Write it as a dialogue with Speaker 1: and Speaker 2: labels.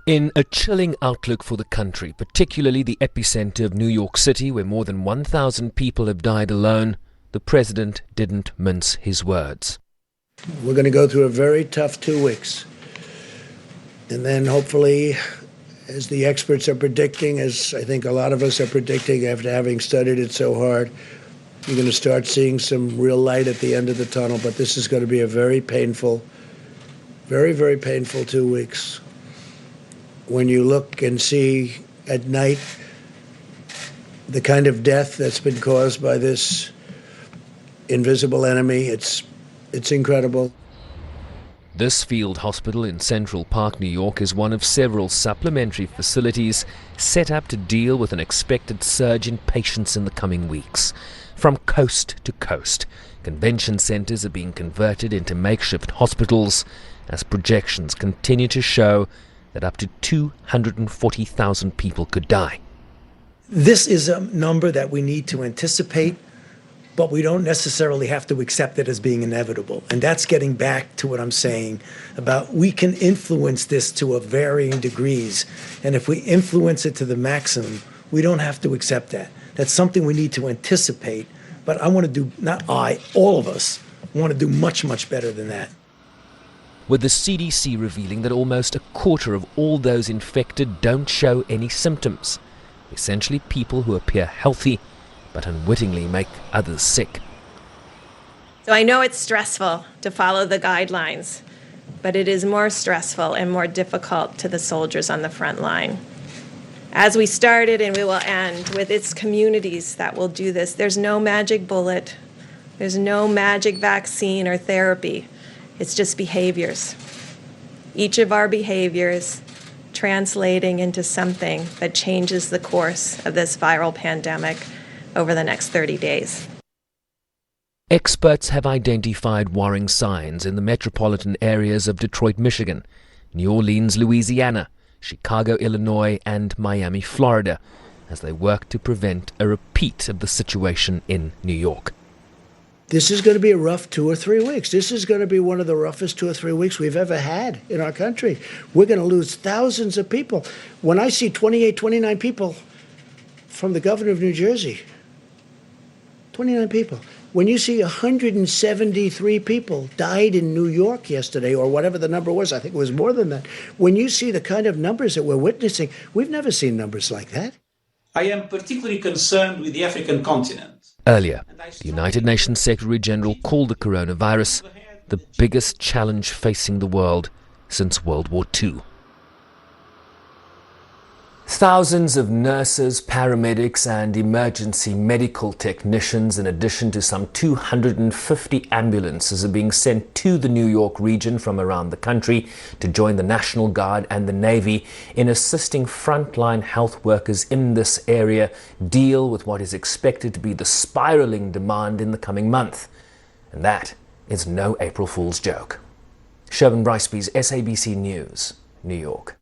Speaker 1: In a chilling outlook for the country, particularly the epicenter of New York City, where more than 1,000 people have died alone, the president didn't mince his words.
Speaker 2: We're going to go through a very tough 2 weeks. And then hopefully, as the experts are predicting, as I think a lot of us are predicting after having studied it so hard, you're going to start seeing some real light at the end of the tunnel. But this is going to be a very painful, very, very painful 2 weeks. When you look and see at night the kind of death that's been caused by this invisible enemy, it's incredible.
Speaker 1: This field hospital in Central Park, New York, is one of several supplementary facilities set up to deal with an expected surge in patients in the coming weeks. From coast to coast, convention centers are being converted into makeshift hospitals as projections continue to show that up to 240,000 people could die.
Speaker 3: This is a number that we need to anticipate, but we don't necessarily have to accept it as being inevitable. And that's getting back to what I'm saying about we can influence this to a varying degrees. And if we influence it to the maximum, we don't have to accept that. That's something we need to anticipate. But I want to do, not I, all of us want to do much, much better than that.
Speaker 1: With the CDC revealing that almost a quarter of all those infected don't show any symptoms. Essentially people who appear healthy but unwittingly make others sick.
Speaker 4: So I know it's stressful to follow the guidelines, but it is more stressful and more difficult to the soldiers on the front line. As we started and we will end with its communities that will do this, there's no magic bullet, there's no magic vaccine or therapy. It's just behaviors. Each of our behaviors translating into something that changes the course of this viral pandemic over the next 30 days.
Speaker 1: Experts have identified worrying signs in the metropolitan areas of Detroit, Michigan, New Orleans, Louisiana, Chicago, Illinois, and Miami, Florida, as they work to prevent a repeat of the situation in New York.
Speaker 2: This is going to be a rough 2 or 3 weeks. This is going to be one of the roughest 2 or 3 weeks we've ever had in our country. We're going to lose thousands of people. When I see 28, 29 people from the governor of New Jersey, 29 people. When you see 173 people died in New York yesterday, or whatever the number was, I think it was more than that. When you see the kind of numbers that we're witnessing, we've never seen numbers like that.
Speaker 5: I am particularly concerned with the African continent.
Speaker 1: Earlier, the United Nations Secretary General called the coronavirus the biggest challenge facing the world since World War II. Thousands of nurses, paramedics and emergency medical technicians, in addition to some 250 ambulances, are being sent to the New York region from around the country to join the National Guard and the Navy in assisting frontline health workers in this area deal with what is expected to be the spiraling demand in the coming month. And that is no April Fool's joke. Shervin Briceby's SABC News, New York.